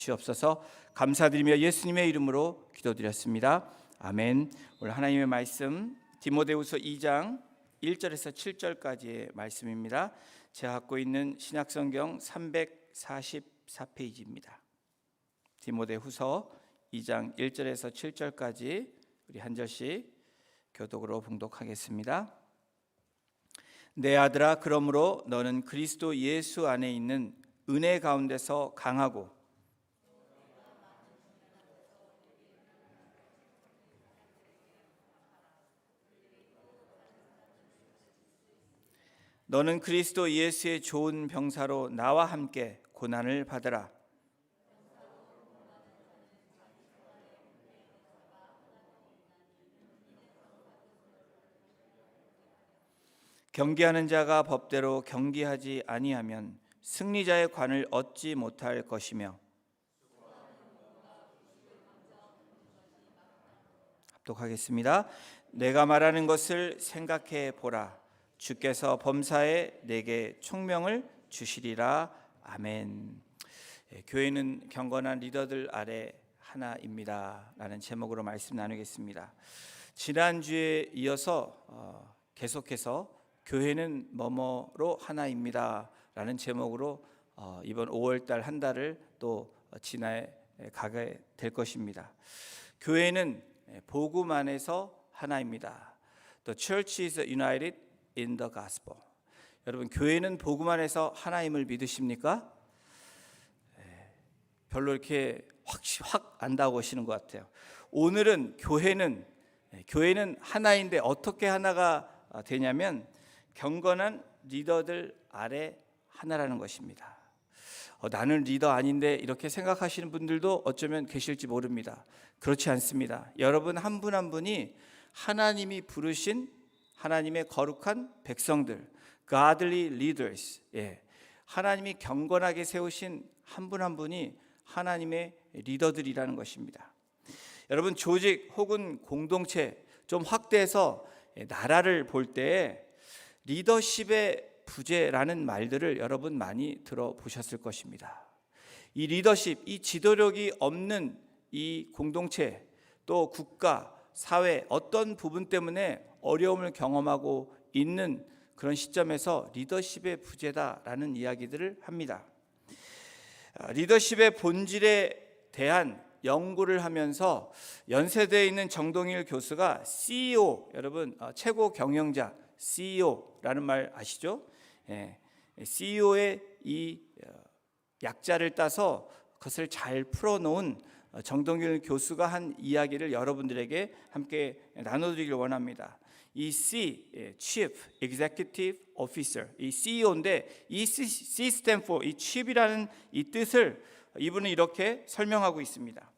주옵소서. 감사드리며 예수님의 이름으로 기도드렸습니다. 아멘. 오늘 하나님의 말씀 디모데후서 2장 1절에서 7절까지의 말씀입니다. 제가 갖고 있는 신약성경 344페이지입니다. 디모데후서 2장 1절에서 7절까지 우리 한 절씩 교독으로 봉독하겠습니다. 내 아들아, 그러므로 너는 그리스도 예수 안에 있는 은혜 가운데서 강하고 너는 그리스도 예수의 좋은 병사로 나와 함께 고난을 받으라. 경계하는 자가 법대로 경계하지 아니하면 승리자의 관을 얻지 못할 것이며, 합독하겠습니다. 내가 말하는 것을 생각해 보라. 주께서 범사에 내게 총명을 주시리라. 아멘. 교회는 경건한 리더들 아래 하나입니다 라는 제목으로 말씀 나누겠습니다. 지난주에 이어서 계속해서 교회는 뭐뭐로 하나입니다 라는 제목으로 이번 5월달 한 달을 또 지나해 가게 될 것입니다. 교회는 복음 안에서 하나입니다. The church is united in the gospel. 여러분, 교회는 복음 안에서 하나임을 믿으십니까? 별로 이렇게 확 안다고 하시는 것 같아요. 오늘은 교회는 하나인데 어떻게 하나가 되냐면 경건한 리더들 아래 하나라는 것입니다. 나는 리더 아닌데 이렇게 생각하시는 분들도 어쩌면 계실지 모릅니다. 그렇지 않습니다. 여러분 한 분 한 분이 하나님이 부르신 하나님의 거룩한 백성들, godly leaders, 하나님이 경건하게 세우신 한 분 한 분이 하나님의 리더들이라는 것입니다. 여러분, 조직 혹은 공동체 좀 확대해서 나라를 볼 때 리더십의 부재라는 말들을 여러분 많이 들어보셨을 것입니다. 이 리더십, 이 지도력이 없는 이 공동체, 또 국가, 사회 어떤 부분 때문에 어려움을 경험하고 있는 그런 시점에서 리더십의 부재다라는 이야기들을 합니다. 리더십의 본질에 대한 연구를 하면서 연세대에 있는 정동일 교수가 CEO, 여러분 최고 경영자 CEO라는 말 아시죠? CEO의 이 약자를 따서 그것을 잘 풀어놓은 정동일 교수가 한 이야기를 여러분들에게 함께 나눠드리길 원합니다. 이 C, Chief Executive Officer, 이 CEO인데 이 C stand for 이 Chief이라는 이 뜻을 이분은 이렇게 설명하고 있습니다.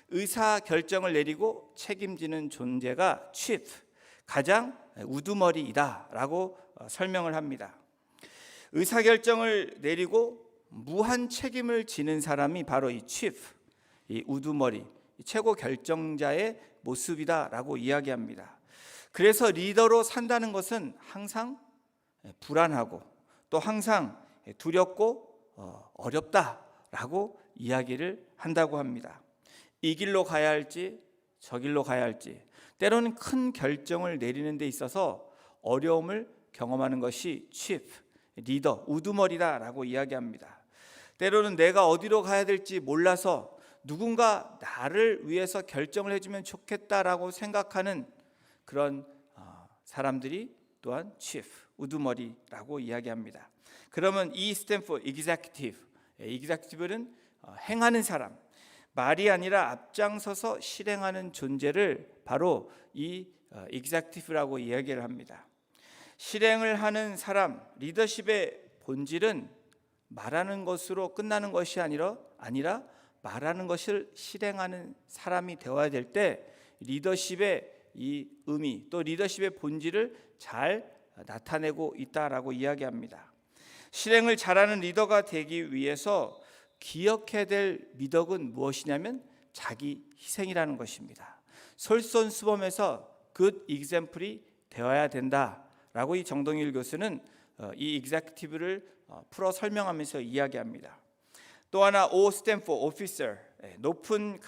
의사 결정을 내리고 책임지는 존재가 Chief, 가장 우두머리이다라고 설명을 합니다. 의사 결정을 내리고 무한 책임을 지는 사람이 바로 이 Chief, 이 우두머리, 최고 결정자의 모습이다라고 이야기합니다. 그래서 리더로 산다는 것은 항상 불안하고 또 항상 두렵고 어렵다라고 이야기를 한다고 합니다. 이 길로 가야 할지 저 길로 가야 할지, 때로는 큰 결정을 내리는 데 있어서 어려움을 경험하는 것이 chief, 리더, 우두머리다라고 이야기합니다. 때로는 내가 어디로 가야 될지 몰라서 누군가 나를 위해서 결정을 해주면 좋겠다라고 생각하는 그런 사람들이 또한 chief, 우두머리라고 이야기합니다. 그러면 이 stand for executive, executive는 행하는 사람, 말이 아니라 앞장서서 실행하는 존재를 바로 이 executive라고 이야기를 합니다. 실행을 하는 사람, 리더십의 본질은 말하는 것으로 끝나는 것이 아니라 말하는 것을 실행하는 사람이 되어야 될 때 리더십의 이 의미, 또 리더십의 본질을 잘 나타내고 있다라고 이야기합니다. 실행을 잘하는 리더가 되기 위해서 기억해야 될 미덕은 무엇이냐면 자기 희생이라는 것입니다. 솔선수범해서 good example이 되어야 된다라고 이 정동일 교수는 이 executive를 풀어 설명하면서 이야기합니다. 또 하나 O stand for officer, 높은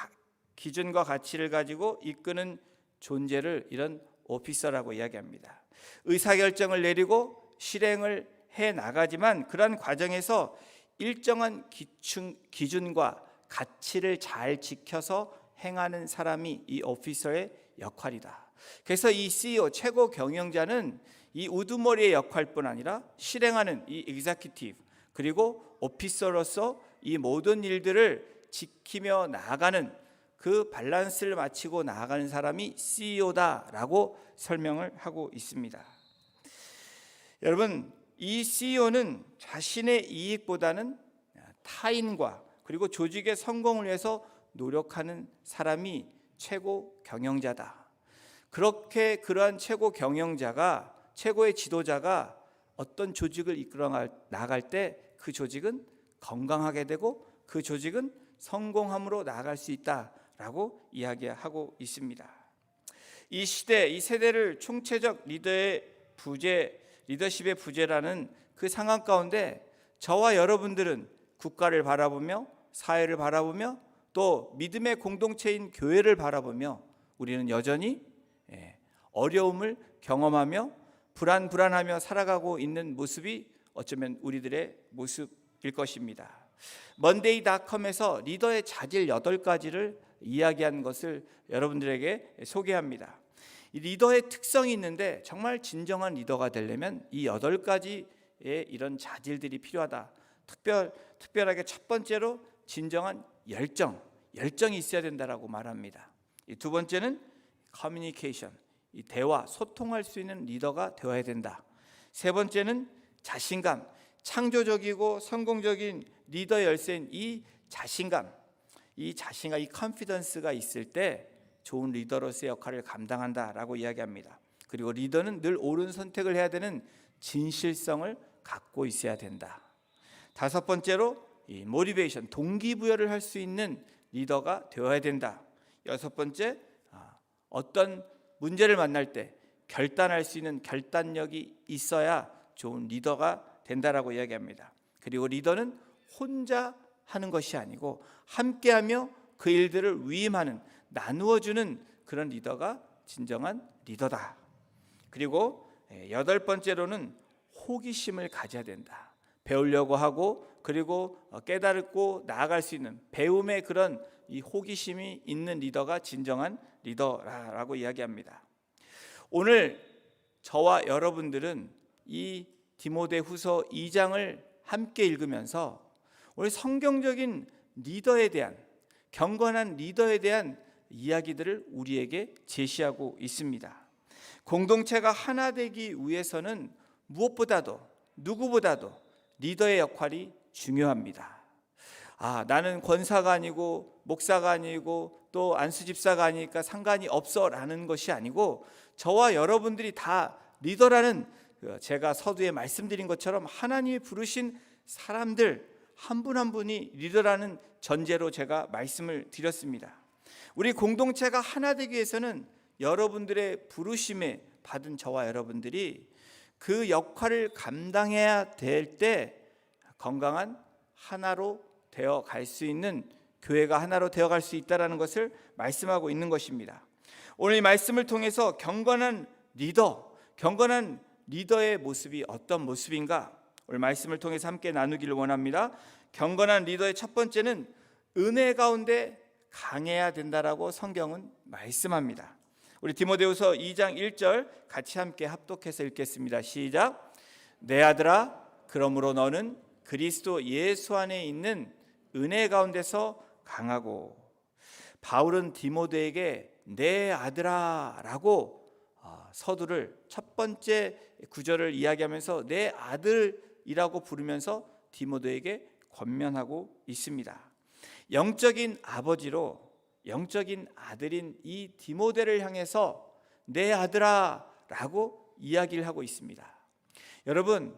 기준과 가치를 가지고 이끄는 존재를 이런 오피서라고 이야기합니다. 의사결정을 내리고 실행을 해 나가지만 그러한 과정에서 일정한 기준과 가치를 잘 지켜서 행하는 사람이 이 오피서의 역할이다. 그래서 이 CEO 최고 경영자는 이 우두머리의 역할뿐 아니라 실행하는 이 executive 그리고 오피서로서 이 모든 일들을 지키며 나아가는 그 밸런스를 맞추고 나아가는 사람이 CEO다라고 설명을 하고 있습니다. 여러분, 이 CEO는 자신의 이익보다는 타인과 그리고 조직의 성공을 위해서 노력하는 사람이 최고 경영자다. 그렇게 그러한 최고 경영자가, 최고의 지도자가 어떤 조직을 이끌어 나갈 때 그 조직은 건강하게 되고 그 조직은 성공함으로 나아갈 수 있다라고 이야기하고 있습니다. 이 시대, 이 세대를 총체적 리더십의 부재라는 그 상황 가운데 저와 여러분들은 국가를 바라보며 사회를 바라보며 또 믿음의 공동체인 교회를 바라보며 우리는 여전히 어려움을 경험하며 불안하며 살아가고 있는 모습이 어쩌면 우리들의 모습일 것입니다. 먼데이닷컴에서 리더의 자질 8가지를 이야기한 것을 여러분들에게 소개합니다. 이 리더의 특성이 있는데 정말 진정한 리더가 되려면 이 8가지의 이런 자질들이 필요하다. 특별하게 첫 번째로 진정한 열정이 있어야 된다라고 말합니다. 두 번째는 커뮤니케이션, 이 대화, 소통할 수 있는 리더가 되어야 된다. 세 번째는 자신감, 창조적이고 성공적인 리더 열쇠인 이 자신감, 이 컨피던스가 있을 때 좋은 리더로서의 역할을 감당한다라고 이야기합니다. 그리고 리더는 늘 옳은 선택을 해야 되는 진실성을 갖고 있어야 된다. 다섯 번째로 이 모티베이션, 동기부여를 할 수 있는 리더가 되어야 된다. 여섯 번째, 어떤 문제를 만날 때 결단할 수 있는 결단력이 있어야 좋은 리더가 된다라고 이야기합니다. 그리고 리더는 혼자 하는 것이 아니고 함께하며 그 일들을 위임하는, 나누어주는 그런 리더가 진정한 리더다. 그리고 여덟 번째로는 호기심을 가져야 된다. 배우려고 하고 그리고 깨달고 나아갈 수 있는 배움의 그런 이 호기심이 있는 리더가 진정한 리더라고 이야기합니다. 오늘 저와 여러분들은 이 디모데후서 2장을 함께 읽으면서 오늘 성경적인 리더에 대한, 경건한 리더에 대한 이야기들을 우리에게 제시하고 있습니다. 공동체가 하나 되기 위해서는 무엇보다도 누구보다도 리더의 역할이 중요합니다. 나는 권사가 아니고 목사가 아니고 또 안수집사가 아니니까 상관이 없어라는 것이 아니고 저와 여러분들이 다 리더라는, 제가 서두에 말씀드린 것처럼 하나님이 부르신 사람들 한 분 한 분이 리더라는 전제로 제가 말씀을 드렸습니다. 우리 공동체가 하나 되기 위해서는 여러분들의 부르심에 받은 저와 여러분들이 그 역할을 감당해야 될 때 건강한 하나로 되어 갈 수 있는, 교회가 하나로 되어 갈 수 있다는 것을 말씀하고 있는 것입니다. 오늘 이 말씀을 통해서 경건한 리더의 모습이 어떤 모습인가, 오늘 말씀을 통해서 함께 나누기를 원합니다. 경건한 리더의 첫 번째는 은혜 가운데 강해야 된다라고 성경은 말씀합니다. 우리 디모데후서 2장 1절 같이 함께 합독해서 읽겠습니다. 시작. 내 아들아, 그러므로 너는 그리스도 예수 안에 있는 은혜 가운데서 강하고. 바울은 디모데에게 내 아들아라고 서두를 첫 번째 구절을 이야기하면서 내 아들이라고 부르면서 디모데에게 권면하고 있습니다. 영적인 아버지로 영적인 아들인 이 디모데를 향해서 내 아들아라고 이야기를 하고 있습니다. 여러분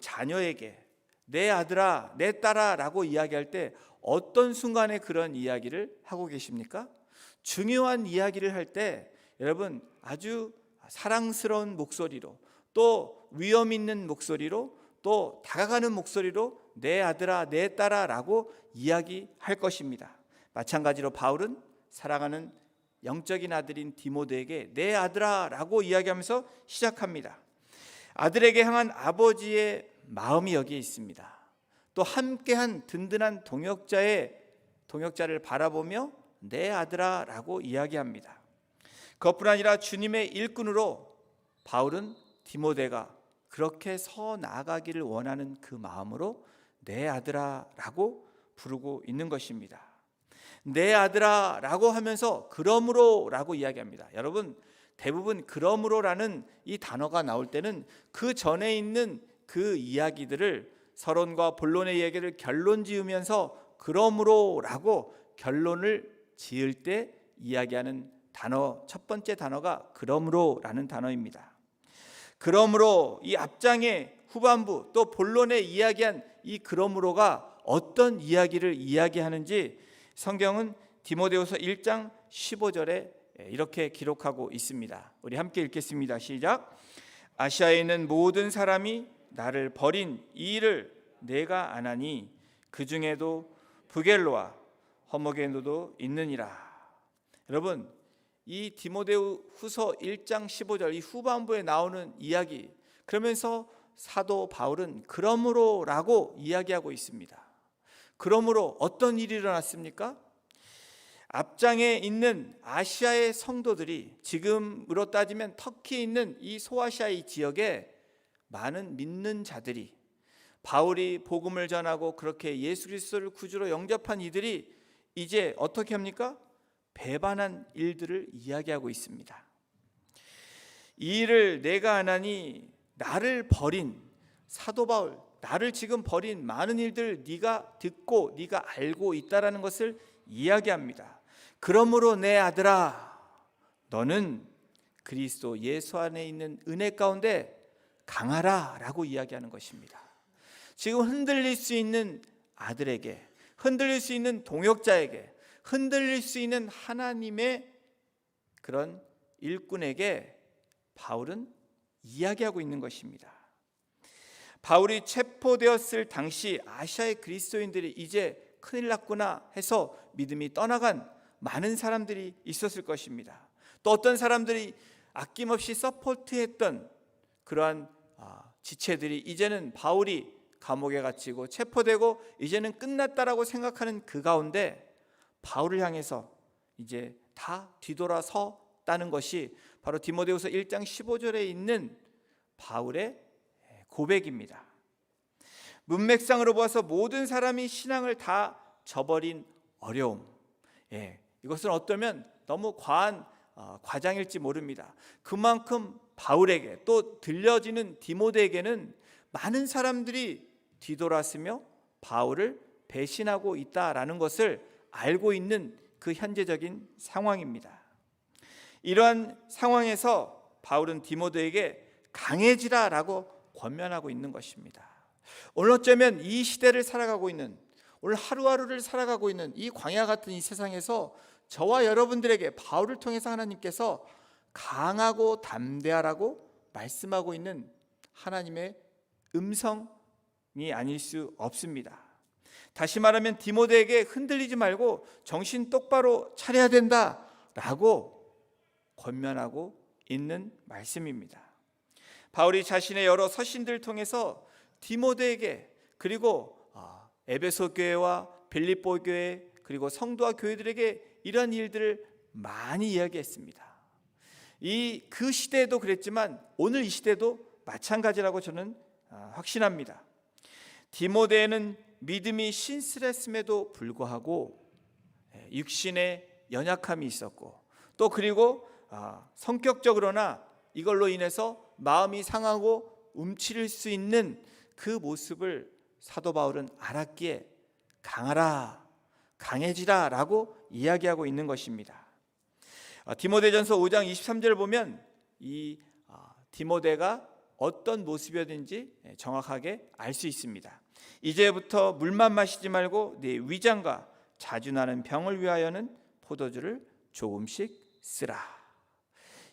자녀에게 내 아들아, 내 딸아라고 이야기할 때 어떤 순간에 그런 이야기를 하고 계십니까? 중요한 이야기를 할 때 여러분 아주 사랑스러운 목소리로, 또 위엄 있는 목소리로, 또 또 다가가는 목소리로 내 아들아 내 딸아라고 이야기할 것입니다. 마찬가지로 바울은 사랑하는 영적인 아들인 디모데에게 내 아들아라고 이야기하면서 시작합니다. 아들에게 향한 아버지의 마음이 여기에 있습니다. 또 함께한 든든한 동역자를 바라보며 내 아들아라고 이야기합니다. 그것뿐 아니라 주님의 일꾼으로 바울은 디모데가 그렇게 서 나아가기를 원하는 그 마음으로 내 아들아라고 부르고 있는 것입니다. 내 아들아라고 하면서 그러므로라고 이야기합니다. 여러분, 대부분 그러므로라는 이 단어가 나올 때는 그 전에 있는 그 이야기들을 서론과 본론의 이야기를 결론 지으면서 그러므로라고 결론을 지을 때 이야기하는 단어, 첫 번째 단어가 그러므로라는 단어입니다. 그러므로 이 앞장의 후반부 또 본론에 이야기한 이 그러므로가 어떤 이야기를 이야기하는지 성경은 디모데후서 1장 15절에 이렇게 기록하고 있습니다. 우리 함께 읽겠습니다. 시작. 아시아에 있는 모든 사람이 나를 버린 이 일을 내가 아나니 그 중에도 부겔로와 허머게노도 있느니라. 여러분, 이 디모데후서 1장 15절 이 후반부에 나오는 이야기, 그러면서 사도 바울은 그러므로라고 이야기하고 있습니다. 그러므로 어떤 일이 일어났습니까? 앞장에 있는 아시아의 성도들이, 지금으로 따지면 터키에 있는 이 소아시아의 지역에 많은 믿는 자들이, 바울이 복음을 전하고 그렇게 예수 그리스도를 구주로 영접한 이들이 이제 어떻게 합니까? 배반한 일들을 이야기하고 있습니다. 이 일을 내가 아나니 나를 버린 사도 바울, 나를 지금 버린 많은 일들 네가 듣고 네가 알고 있다라는 것을 이야기합니다. 그러므로 내 아들아, 너는 그리스도 예수 안에 있는 은혜 가운데 강하라 라고 이야기하는 것입니다. 지금 흔들릴 수 있는 아들에게, 흔들릴 수 있는 동역자에게, 흔들릴 수 있는 하나님의 그런 일꾼에게 바울은 이야기하고 있는 것입니다. 바울이 체포되었을 당시 아시아의 그리스도인들이 이제 큰일 났구나 해서 믿음이 떠나간 많은 사람들이 있었을 것입니다. 또 어떤 사람들이 아낌없이 서포트했던 그러한 지체들이 이제는 바울이 감옥에 갇히고 체포되고 이제는 끝났다라고 생각하는 그 가운데 바울을 향해서 이제 다 뒤돌아섰다는 것이 바로 디모데후서 1장 15절에 있는 바울의 고백입니다. 문맥상으로 보아서 모든 사람이 신앙을 다 저버린 어려움, 이것은 어쩌면 너무 과한 과장일지 모릅니다. 그만큼 바울에게 또 들려지는 디모데에게는 많은 사람들이 뒤돌았으며 바울을 배신하고 있다라는 것을 알고 있는 그 현재적인 상황입니다. 이러한 상황에서 바울은 디모데에게 강해지라라고 권면하고 있는 것입니다. 오늘 어쩌면 이 시대를 살아가고 있는, 오늘 하루하루를 살아가고 있는 이 광야 같은 이 세상에서 저와 여러분들에게 바울을 통해서 하나님께서 강하고 담대하라고 말씀하고 있는 하나님의 음성이 아닐 수 없습니다. 다시 말하면 디모데에게 흔들리지 말고 정신 똑바로 차려야 된다라고 권면하고 있는 말씀입니다. 바울이 자신의 여러 서신들을 통해서 디모데에게, 그리고 에베소 교회와 빌립보 교회, 그리고 성도와 교회들에게 이런 일들을 많이 이야기했습니다. 그 시대에도 그랬지만 오늘 이 시대도 마찬가지라고 저는 확신합니다. 디모데에는 믿음이 신실했음에도 불구하고 육신의 연약함이 있었고, 또 그리고 성격적으로나 이걸로 인해서 마음이 상하고 움츠릴 수 있는 그 모습을 사도 바울은 알았기에 강하라, 강해지라 라고 이야기하고 있는 것입니다. 디모데전서 5장 23절을 보면 이 디모데가 어떤 모습이었는지 정확하게 알 수 있습니다. 이제부터 물만 마시지 말고 네 위장과 자주 나는 병을 위하여는 포도주를 조금씩 쓰라.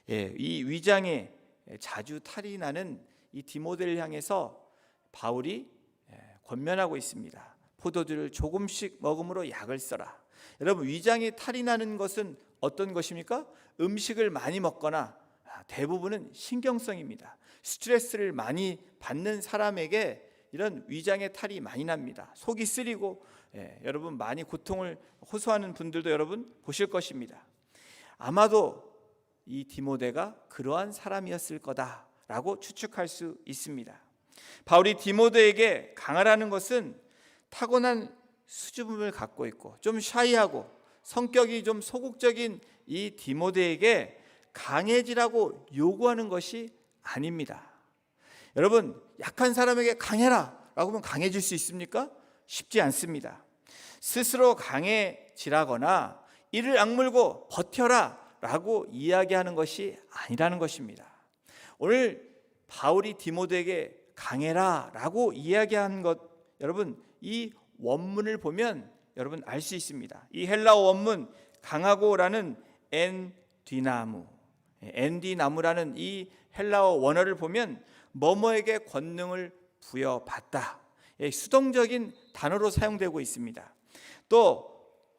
이 위장에 자주 탈이 나는 이 디모데를 향해서 바울이 권면하고 있습니다. 포도주를 조금씩 먹음으로 약을 써라. 여러분, 위장에 탈이 나는 것은 어떤 것입니까? 음식을 많이 먹거나 대부분은 신경성입니다. 스트레스를 많이 받는 사람에게 이런 위장에 탈이 많이 납니다. 속이 쓰리고 여러분 많이 고통을 호소하는 분들도 여러분 보실 것입니다. 아마도 이 디모데가 그러한 사람이었을 거다라고 추측할 수 있습니다. 바울이 디모데에게 강하라는 것은 타고난 수줍음을 갖고 있고 좀 샤이하고 성격이 좀 소극적인 이 디모데에게 강해지라고 요구하는 것이 아닙니다. 여러분, 약한 사람에게 강해라 라고 하면 강해질 수 있습니까? 쉽지 않습니다. 스스로 강해지라거나 이를 악물고 버텨라 라고 이야기하는 것이 아니라는 것입니다. 오늘 바울이 디모데에게 강해라 라고 이야기한 것, 여러분 이 원문을 보면 여러분 알 수 있습니다. 이 헬라어 원문 강하고라는 엔디나무라는 이 헬라어 원어를 보면 뭐뭐에게 권능을 부여받다, 수동적인 단어로 사용되고 있습니다. 또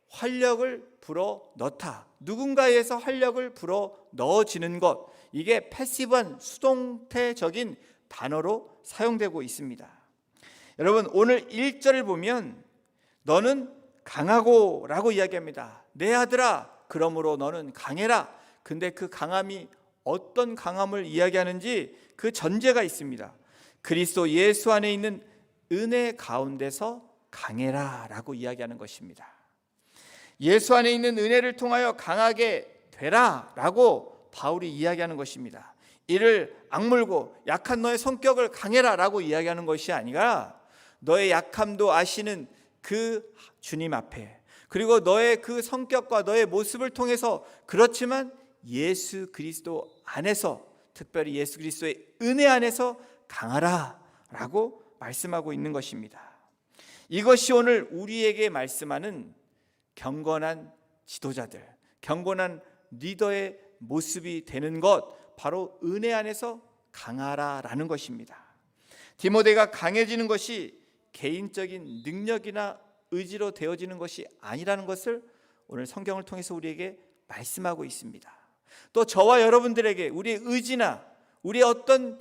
활력을 불어 넣다, 누군가에서 활력을 불어 넣어지는 것, 이게 패시브한 수동태적인 단어로 사용되고 있습니다. 여러분, 오늘 1절을 보면 너는 강하고 라고 이야기합니다. 내 아들아, 그러므로 너는 강해라. 근데 그 강함이 어떤 강함을 이야기하는지 그 전제가 있습니다. 그리스도 예수 안에 있는 은혜 가운데서 강해라 라고 이야기하는 것입니다. 예수 안에 있는 은혜를 통하여 강하게 되라 라고 바울이 이야기하는 것입니다. 이를 악물고 약한 너의 성격을 강해라 라고 이야기하는 것이 아니라 너의 약함도 아시는 그 주님 앞에, 그리고 너의 그 성격과 너의 모습을 통해서, 그렇지만 예수 그리스도 안에서, 특별히 예수 그리스도의 은혜 안에서 강하라 라고 말씀하고 있는 것입니다. 이것이 오늘 우리에게 말씀하는 경건한 지도자들, 경건한 리더의 모습이 되는 것, 바로 은혜 안에서 강하라라는 것입니다. 디모데가 강해지는 것이 개인적인 능력이나 의지로 되어지는 것이 아니라는 것을 오늘 성경을 통해서 우리에게 말씀하고 있습니다. 또 저와 여러분들에게 우리의 의지나 우리의 어떤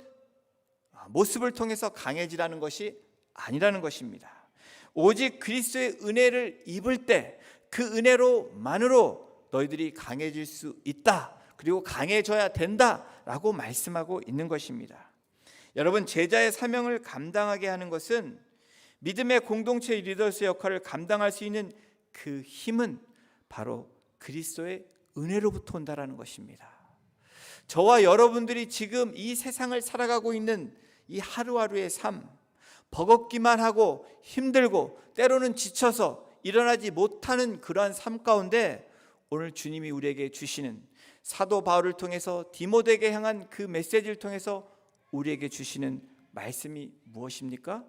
모습을 통해서 강해지라는 것이 아니라는 것입니다. 오직 그리스도의 은혜를 입을 때 그 은혜로만으로 너희들이 강해질 수 있다, 그리고 강해져야 된다라고 말씀하고 있는 것입니다. 여러분, 제자의 사명을 감당하게 하는 것은, 믿음의 공동체의 리더스의 역할을 감당할 수 있는 그 힘은 바로 그리스도의 은혜로부터 온다라는 것입니다. 저와 여러분들이 지금 이 세상을 살아가고 있는 이 하루하루의 삶, 버겁기만 하고 힘들고 때로는 지쳐서 일어나지 못하는 그러한 삶 가운데 오늘 주님이 우리에게 주시는, 사도 바울을 통해서 디모데에게 향한 그 메시지를 통해서 우리에게 주시는 말씀이 무엇입니까?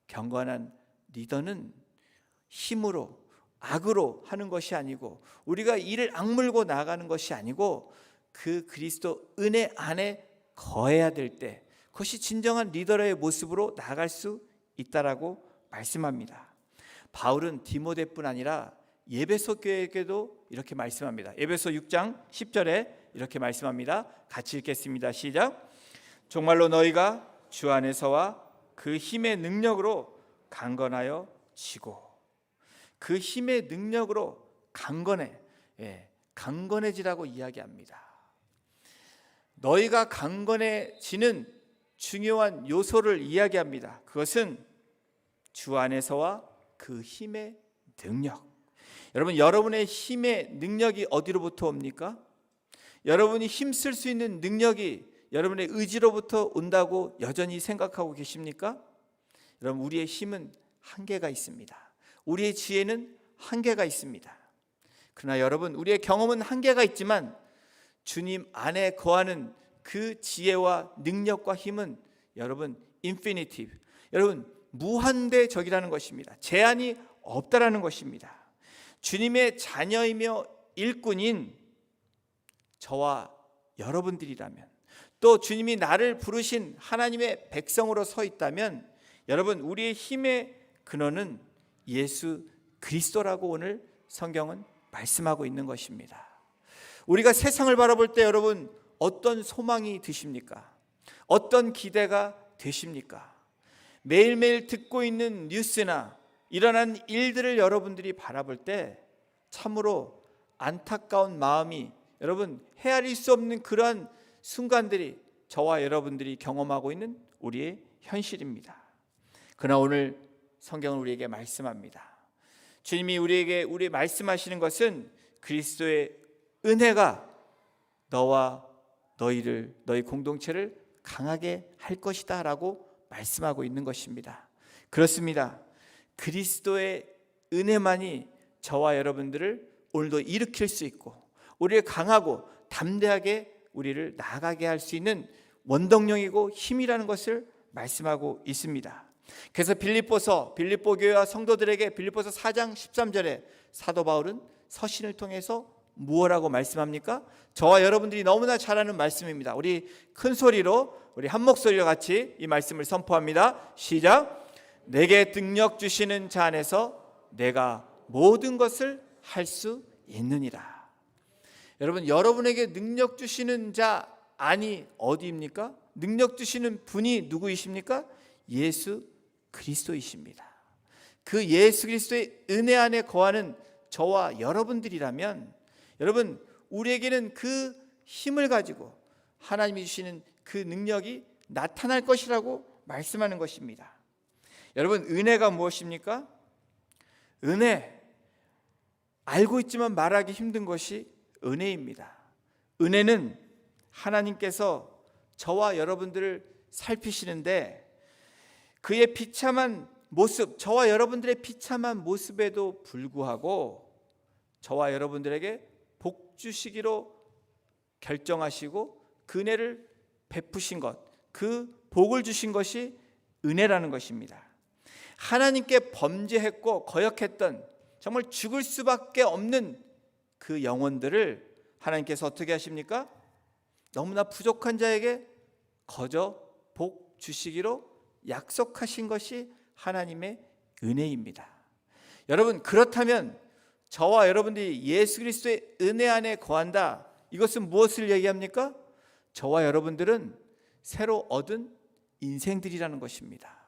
경건한 리더는 힘으로, 악으로 하는 것이 아니고, 우리가 이를 악물고 나아가는 것이 아니고, 그 그리스도 은혜 안에 거해야 될 때, 그것이 진정한 리더의 모습으로 나아갈 수 있다라고 말씀합니다. 바울은 디모데뿐 아니라 에베소 교회에게도 이렇게 말씀합니다. 에베소 6장 10절에 이렇게 말씀합니다. 같이 읽겠습니다. 시작. 정말로 너희가 주 안에서와 그 힘의 능력으로 강건하여 지고, 그 힘의 능력으로 강건해지라고 이야기합니다. 너희가 강건해지는 중요한 요소를 이야기합니다. 그것은 주 안에서와 그 힘의 능력. 여러분, 여러분의 힘의 능력이 어디로부터 옵니까? 여러분이 힘쓸 수 있는 능력이 여러분의 의지로부터 온다고 여전히 생각하고 계십니까? 여러분, 우리의 힘은 한계가 있습니다. 우리의 지혜는 한계가 있습니다. 그러나 여러분, 우리의 경험은 한계가 있지만 주님 안에 거하는 그 지혜와 능력과 힘은 여러분 인피니티브, 여러분 무한대적이라는 것입니다. 제한이 없다라는 것입니다. 주님의 자녀이며 일꾼인 저와 여러분들이라면, 또 주님이 나를 부르신 하나님의 백성으로 서 있다면 여러분, 우리의 힘의 근원은 예수 그리스도라고 오늘 성경은 말씀하고 있는 것입니다. 우리가 세상을 바라볼 때 여러분 어떤 소망이 드십니까? 어떤 기대가 되십니까? 매일매일 듣고 있는 뉴스나 일어난 일들을 여러분들이 바라볼 때 참으로 안타까운 마음이 여러분 헤아릴 수 없는 그러한 순간들이 저와 여러분들이 경험하고 있는 우리의 현실입니다. 그러나 오늘 성경은 우리에게 말씀합니다. 주님이 우리 말씀하시는 것은 그리스도의 은혜가 너와 너희 공동체를 강하게 할 것이다 라고 말씀하고 있는 것입니다. 그렇습니다. 그리스도의 은혜만이 저와 여러분들을 오늘도 일으킬 수 있고 우리를 강하고 담대하게 우리를 나아가게 할 수 있는 원동력이고 힘이라는 것을 말씀하고 있습니다. 그래서 빌립보 교회와 성도들에게 빌립보서 4장 13절에 사도 바울은 서신을 통해서 무엇라고 말씀합니까? 저와 여러분들이 너무나 잘 아는 말씀입니다. 우리 큰 소리로 우리 한 목소리로 같이 이 말씀을 선포합니다. 시작. 내게 능력 주시는 자 안에서 내가 모든 것을 할 수 있느니라. 여러분, 여러분에게 능력 주시는 자 안이 어디입니까? 능력 주시는 분이 누구이십니까? 예수 그리스도이십니다. 그 예수 그리스도의 은혜 안에 거하는 저와 여러분들이라면 여러분 우리에게는 그 힘을 가지고 하나님이 주시는 그 능력이 나타날 것이라고 말씀하는 것입니다. 여러분, 은혜가 무엇입니까? 은혜, 알고 있지만 말하기 힘든 것이 은혜입니다. 은혜는 하나님께서 저와 여러분들을 살피시는데 그의 비참한 모습, 저와 여러분들의 비참한 모습에도 불구하고 저와 여러분들에게 복 주시기로 결정하시고 그 은혜를 베푸신 것, 그 복을 주신 것이 은혜라는 것입니다. 하나님께 범죄했고 거역했던 정말 죽을 수밖에 없는 그 영혼들을 하나님께서 어떻게 하십니까? 너무나 부족한 자에게 거저 복 주시기로 약속하신 것이 하나님의 은혜입니다. 여러분, 그렇다면 저와 여러분들이 예수 그리스도의 은혜 안에 거한다. 이것은 무엇을 얘기합니까? 저와 여러분들은 새로 얻은 인생들이라는 것입니다.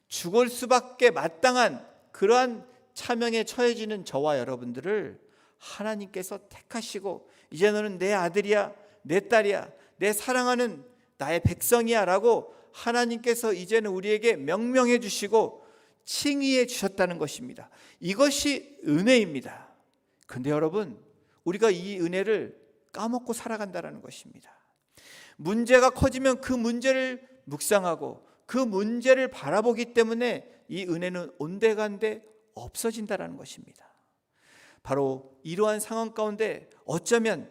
죽을 수밖에 마땅한 그러한 차명에 처해지는 저와 여러분들을 하나님께서 택하시고 이제 너는 내 아들이야, 내 딸이야, 내 사랑하는 나의 백성이야 라고 하나님께서 이제는 우리에게 명명해 주시고 칭의해 주셨다는 것입니다. 이것이 은혜입니다. 그런데 여러분, 우리가 이 은혜를 까먹고 살아간다는 것입니다. 문제가 커지면 그 문제를 묵상하고 그 문제를 바라보기 때문에 이 은혜는 온데간데 없어진다는 것입니다. 바로 이러한 상황 가운데 어쩌면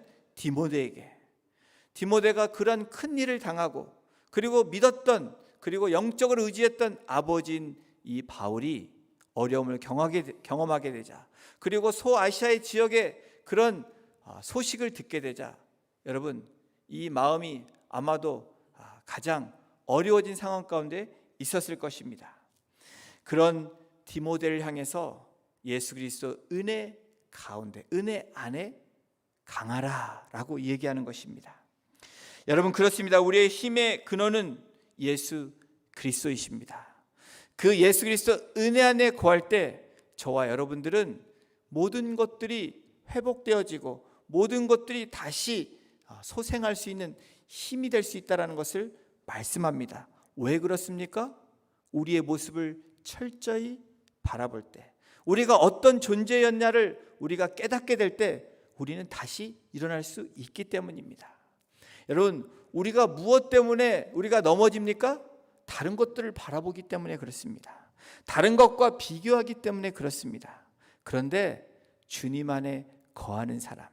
디모데가 그러한 큰 일을 당하고 그리고 믿었던 그리고 영적으로 의지했던 아버지인 이 바울이 어려움을 경험하게 되자 그리고 소아시아의 지역에 그런 소식을 듣게 되자 여러분 이 마음이 아마도 가장 어려워진 상황 가운데 있었을 것입니다. 그런 디모데를 향해서 예수 그리스도 은혜 가운데 은혜 안에 강하라 라고 얘기하는 것입니다. 여러분, 그렇습니다. 우리의 힘의 근원은 예수 그리스도이십니다. 그 예수 그리스도 은혜 안에 거할 때 저와 여러분들은 모든 것들이 회복되어지고 모든 것들이 다시 소생할 수 있는 힘이 될 수 있다는 것을 말씀합니다. 왜 그렇습니까? 우리의 모습을 철저히 바라볼 때, 우리가 어떤 존재였냐를 우리가 깨닫게 될 때 우리는 다시 일어날 수 있기 때문입니다. 여러분, 우리가 무엇 때문에 우리가 넘어집니까? 다른 것들을 바라보기 때문에 그렇습니다. 다른 것과 비교하기 때문에 그렇습니다. 그런데 주님 안에 거하는 사람,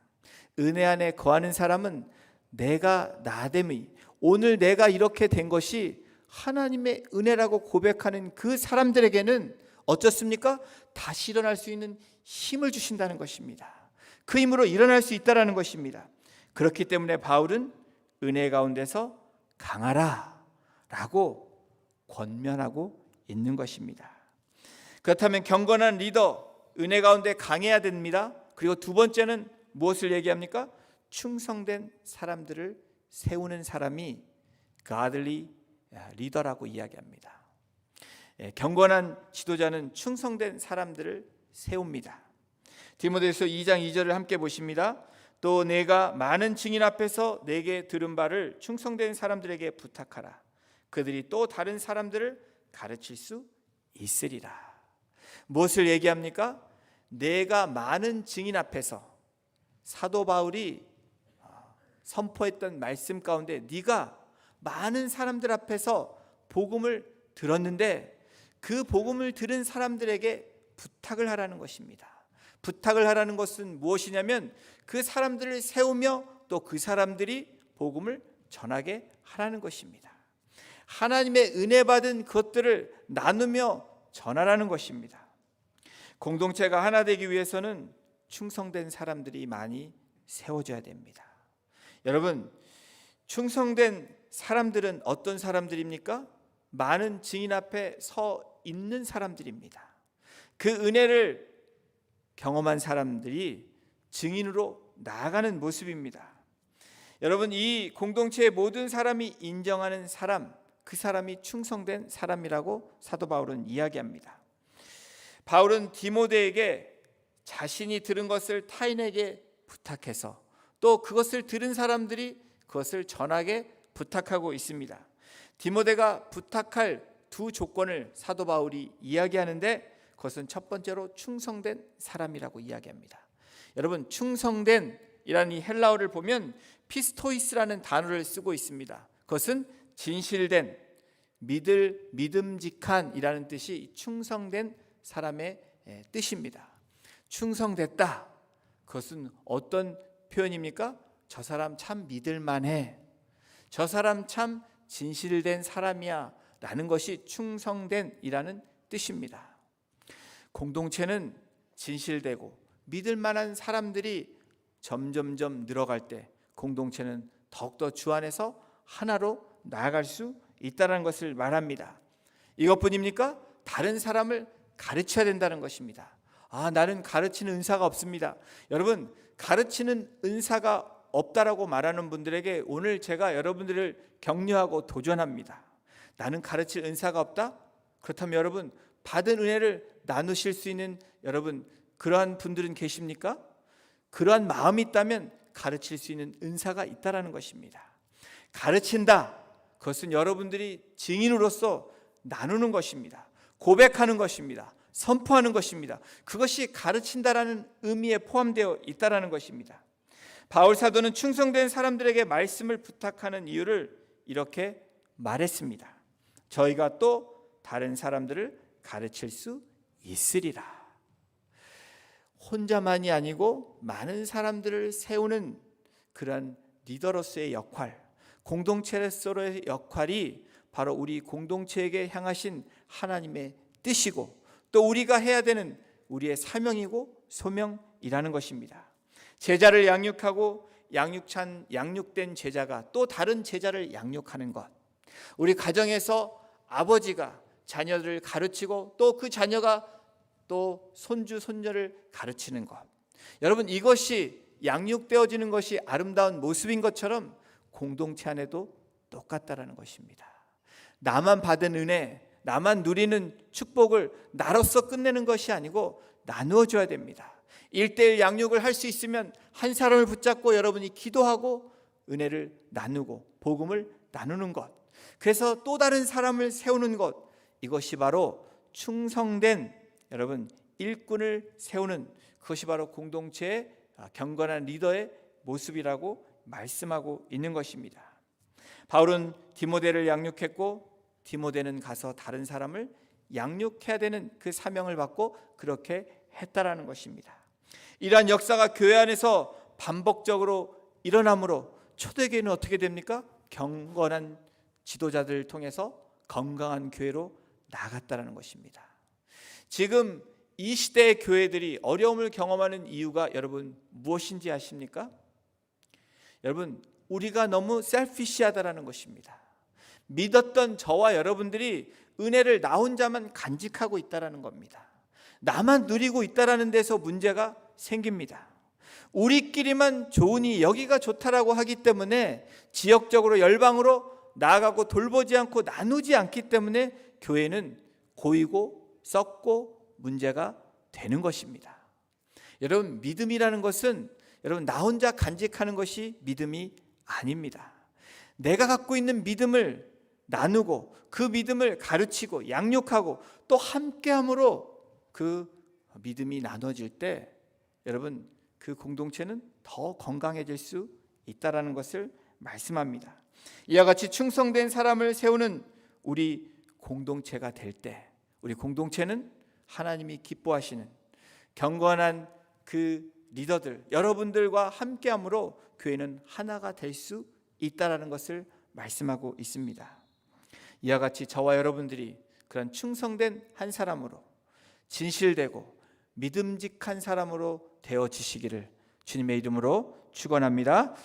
은혜 안에 거하는 사람은 내가 나됨이, 오늘 내가 이렇게 된 것이 하나님의 은혜라고 고백하는 그 사람들에게는 어떻습니까? 다시 일어날 수 있는 힘을 주신다는 것입니다. 그 힘으로 일어날 수 있다는 것입니다. 그렇기 때문에 바울은 은혜 가운데서 강하라 라고 권면하고 있는 것입니다. 그렇다면 경건한 리더, 은혜 가운데 강해야 됩니다. 그리고 두 번째는 무엇을 얘기합니까? 충성된 사람들을 세우는 사람이 godly 리더라고 이야기합니다. 경건한 지도자는 충성된 사람들을 세웁니다. 디모데후서 2장 2절을 함께 보십니다. 또 내가 많은 증인 앞에서 내게 들은 바를 충성된 사람들에게 부탁하라. 그들이 또 다른 사람들을 가르칠 수 있으리라. 무엇을 얘기합니까? 내가 많은 증인 앞에서, 사도 바울이 선포했던 말씀 가운데 네가 많은 사람들 앞에서 복음을 들었는데 그 복음을 들은 사람들에게 부탁을 하라는 것입니다. 부탁을 하라는 것은 무엇이냐면 그 사람들을 세우며 또 그 사람들이 복음을 전하게 하라는 것입니다. 하나님의 은혜 받은 것들을 나누며 전하라는 것입니다. 공동체가 하나 되기 위해서는 충성된 사람들이 많이 세워져야 됩니다. 여러분, 충성된 사람들은 어떤 사람들입니까? 많은 증인 앞에 서 있는 사람들입니다. 그 은혜를 경험한 사람들이 증인으로 나아가는 모습입니다. 여러분, 이 공동체의 모든 사람이 인정하는 사람, 그 사람이 충성된 사람이라고 사도 바울은 이야기합니다. 바울은 디모데에게 자신이 들은 것을 타인에게 부탁해서 또 그것을 들은 사람들이 그것을 전하게 부탁하고 있습니다. 디모데가 부탁할 두 조건을 사도 바울이 이야기하는데 그것은 첫 번째로 충성된 사람이라고 이야기합니다. 여러분, 충성된 이라는 이 헬라어를 보면 피스토이스라는 단어를 쓰고 있습니다. 그것은 진실된, 믿음직한 이라는 뜻이 충성된 사람의 뜻입니다. 충성됐다. 그것은 어떤 표현입니까? 저 사람 참 믿을만해. 저 사람 참 진실된 사람이야 라는 것이 충성된 이라는 뜻입니다. 공동체는 진실되고 믿을만한 사람들이 점점점 늘어갈 때 공동체는 더욱더 주 안에서 하나로 나아갈 수 있다는 것을 말합니다. 이것뿐입니까? 다른 사람을 가르쳐야 된다는 것입니다. 나는 가르치는 은사가 없습니다. 여러분, 가르치는 은사가 없다라고 말하는 분들에게 오늘 제가 여러분들을 격려하고 도전합니다. 나는 가르칠 은사가 없다? 그렇다면 여러분, 받은 은혜를 나누실 수 있는 여러분, 그러한 분들은 계십니까? 그러한 마음이 있다면 가르칠 수 있는 은사가 있다라는 것입니다. 가르친다. 그것은 여러분들이 증인으로서 나누는 것입니다. 고백하는 것입니다. 선포하는 것입니다. 그것이 가르친다라는 의미에 포함되어 있다라는 것입니다. 바울 사도는 충성된 사람들에게 말씀을 부탁하는 이유를 이렇게 말했습니다. 저희가 또 다른 사람들을 가르칠 수 있으리라. 혼자만이 아니고 많은 사람들을 세우는 그런 리더로서의 역할, 공동체로서의 역할이 바로 우리 공동체에게 향하신 하나님의 뜻이고 또 우리가 해야 되는 우리의 사명이고 소명이라는 것입니다. 제자를 양육하고 양육된 제자가 또 다른 제자를 양육하는 것, 우리 가정에서 아버지가 자녀들을 가르치고 또 그 자녀가 또 손주 손녀를 가르치는 것, 여러분, 이것이 양육되어지는 것이 아름다운 모습인 것처럼 공동체 안에도 똑같다라는 것입니다. 나만 받은 은혜, 나만 누리는 축복을 나로서 끝내는 것이 아니고 나누어 줘야 됩니다. 1:1 양육을 할 수 있으면 한 사람을 붙잡고 여러분이 기도하고 은혜를 나누고 복음을 나누는 것, 그래서 또 다른 사람을 세우는 것, 이것이 바로 충성된 여러분 일꾼을 세우는, 그것이 바로 공동체의 경건한 리더의 모습이라고 말씀하고 있는 것입니다. 바울은 디모데를 양육했고 디모데는 가서 다른 사람을 양육해야 되는 그 사명을 받고 그렇게 했다라는 것입니다. 이러한 역사가 교회 안에서 반복적으로 일어나므로 초대교회는 어떻게 됩니까? 경건한 지도자들을 통해서 건강한 교회로 나아갔다라는 것입니다. 지금 이 시대의 교회들이 어려움을 경험하는 이유가 여러분 무엇인지 아십니까? 여러분, 우리가 너무 셀피시하다라는 것입니다. 믿었던 저와 여러분들이 은혜를 나 혼자만 간직하고 있다는 겁니다. 나만 누리고 있다는 데서 문제가 생깁니다. 우리끼리만 좋으니 여기가 좋다라고 하기 때문에 지역적으로 열방으로 나아가고 돌보지 않고 나누지 않기 때문에 교회는 고이고 썩고 문제가 되는 것입니다. 여러분, 믿음이라는 것은 여러분 나 혼자 간직하는 것이 믿음이 아닙니다. 내가 갖고 있는 믿음을 나누고 그 믿음을 가르치고 양육하고 또 함께함으로 그 믿음이 나눠질 때 여러분 그 공동체는 더 건강해질 수 있다는 것을 말씀합니다. 이와 같이 충성된 사람을 세우는 우리 공동체가 될 때 우리 공동체는 하나님이 기뻐하시는 경건한 그 리더들 여러분들과 함께함으로 교회는 하나가 될 수 있다는 것을 말씀하고 있습니다. 이와 같이 저와 여러분들이 그런 충성된 한 사람으로 진실되고 믿음직한 사람으로 되어지시기를 주님의 이름으로 축원합니다.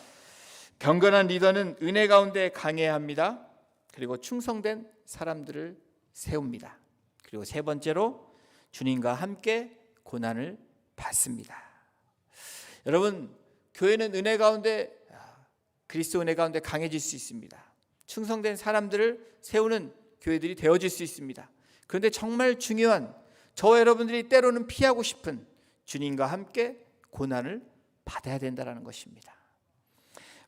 경건한 리더는 은혜 가운데 강해야 합니다. 그리고 충성된 사람들을 세웁니다. 그리고 세 번째로 주님과 함께 고난을 받습니다. 여러분, 교회는 은혜 가운데 그리스도 은혜 가운데 강해질 수 있습니다. 충성된 사람들을 세우는 교회들이 되어질 수 있습니다. 그런데 정말 중요한 저와 여러분들이 때로는 피하고 싶은 주님과 함께 고난을 받아야 된다는 것입니다.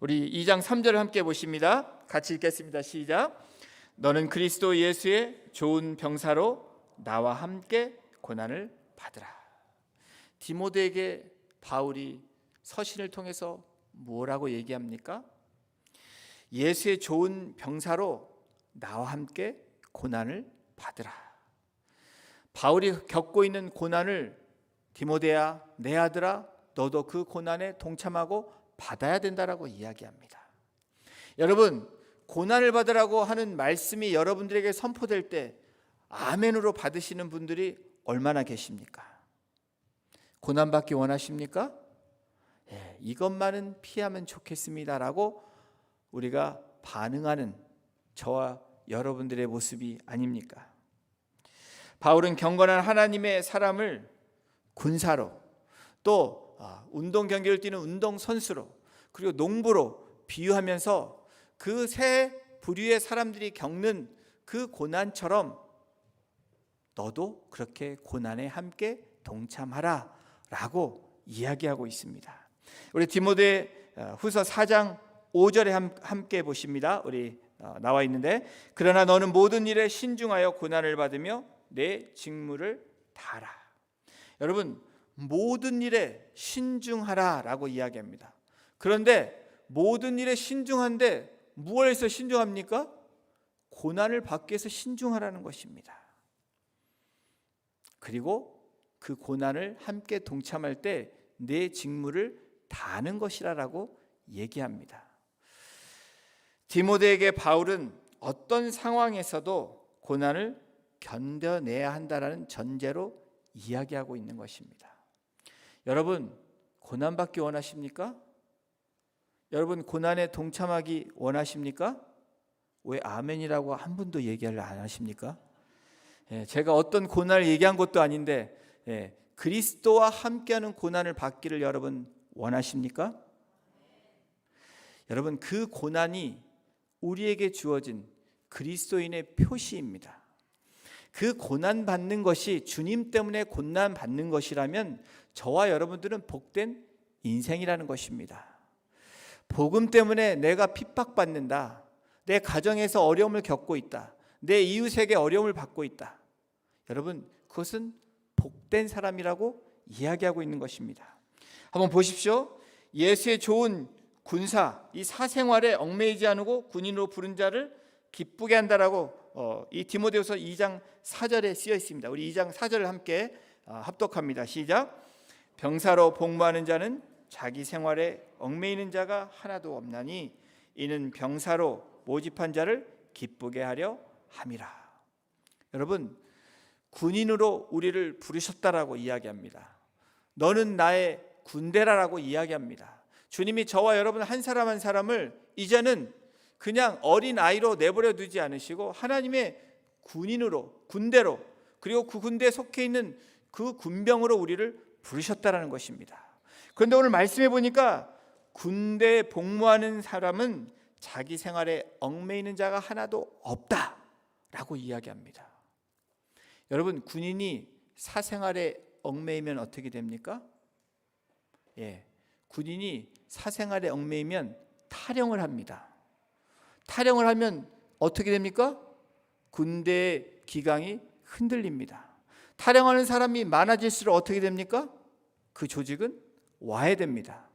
우리 2장 3절을 함께 보십니다. 같이 읽겠습니다. 시작. 너는 그리스도 예수의 좋은 병사로 나와 함께 고난을 받으라. 디모데에게 바울이 서신을 통해서 뭐라고 얘기합니까? 예수의 좋은 병사로 나와 함께 고난을 받으라. 바울이 겪고 있는 고난을 디모데야, 내 아들아, 너도 그 고난에 동참하고 받아야 된다라고 이야기합니다. 여러분, 고난을 받으라고 하는 말씀이 여러분들에게 선포될 때 아멘으로 받으시는 분들이 얼마나 계십니까? 고난받기 원하십니까? 이것만은 피하면 좋겠습니다라고 우리가 반응하는 저와 여러분들의 모습이 아닙니까? 바울은 경건한 하나님의 사람을 군사로 또 운동 경기를 뛰는 운동선수로 그리고 농부로 비유하면서 그 세 부류의 사람들이 겪는 그 고난처럼 너도 그렇게 고난에 함께 동참하라 라고 이야기하고 있습니다. 우리 디모데 후서 4장 5절에 함께 보십니다. 우리 나와 있는데 그러나 너는 모든 일에 신중하여 고난을 받으며 내 직무를 다하라. 여러분, 모든 일에 신중하라 라고 이야기합니다. 그런데 모든 일에 신중한데 무엇에서 신중합니까? 고난을 받기 위해서 신중하라는 것입니다. 그리고 그 고난을 함께 동참할 때 내 직무를 다하는 것이라고 얘기합니다. 디모데에게 바울은 어떤 상황에서도 고난을 견뎌내야 한다는 전제로 이야기하고 있는 것입니다. 여러분, 고난받기 원하십니까? 여러분, 고난에 동참하기 원하십니까? 왜 아멘이라고 한 분도 얘기를 안 하십니까? 제가 어떤 고난을 얘기한 것도 아닌데 그리스도와 함께하는 고난을 받기를 여러분 원하십니까? 여러분, 그 고난이 우리에게 주어진 그리스도인의 표시입니다. 그 고난 받는 것이 주님 때문에 고난 받는 것이라면 저와 여러분들은 복된 인생이라는 것입니다. 복음 때문에 내가 핍박받는다, 내 가정에서 어려움을 겪고 있다, 내 이웃에게 어려움을 받고 있다, 여러분 그것은 복된 사람이라고 이야기하고 있는 것입니다. 한번 보십시오. 예수의 좋은 군사, 이 사생활에 얽매이지 않고 군인으로 부른 자를 기쁘게 한다라고 이 디모데후서 2장 4절에 쓰여 있습니다. 우리 2장 4절을 함께 합독합니다. 시작. 병사로 복무하는 자는 자기 생활에 얽매이는 자가 하나도 없나니 이는 병사로 모집한 자를 기쁘게 하려 함이라. 여러분, 군인으로 우리를 부르셨다라고 이야기합니다. 너는 나의 군대라라고 이야기합니다. 주님이 저와 여러분 한 사람 한 사람을 이제는 그냥 어린 아이로 내버려 두지 않으시고 하나님의 군인으로, 군대로, 그리고 그 군대에 속해 있는 그 군병으로 우리를 부르셨다라는 것입니다. 그런데 오늘 말씀해 보니까 군대에 복무하는 사람은 자기 생활에 얽매이는 자가 하나도 없다라고 이야기합니다. 여러분, 군인이 사생활에 얽매이면 어떻게 됩니까? 군인이 사생활에 얽매이면 탈영을 합니다. 탈영을 하면 어떻게 됩니까? 군대의 기강이 흔들립니다. 탈영하는 사람이 많아질수록 어떻게 됩니까? 그 조직은 와해됩니다.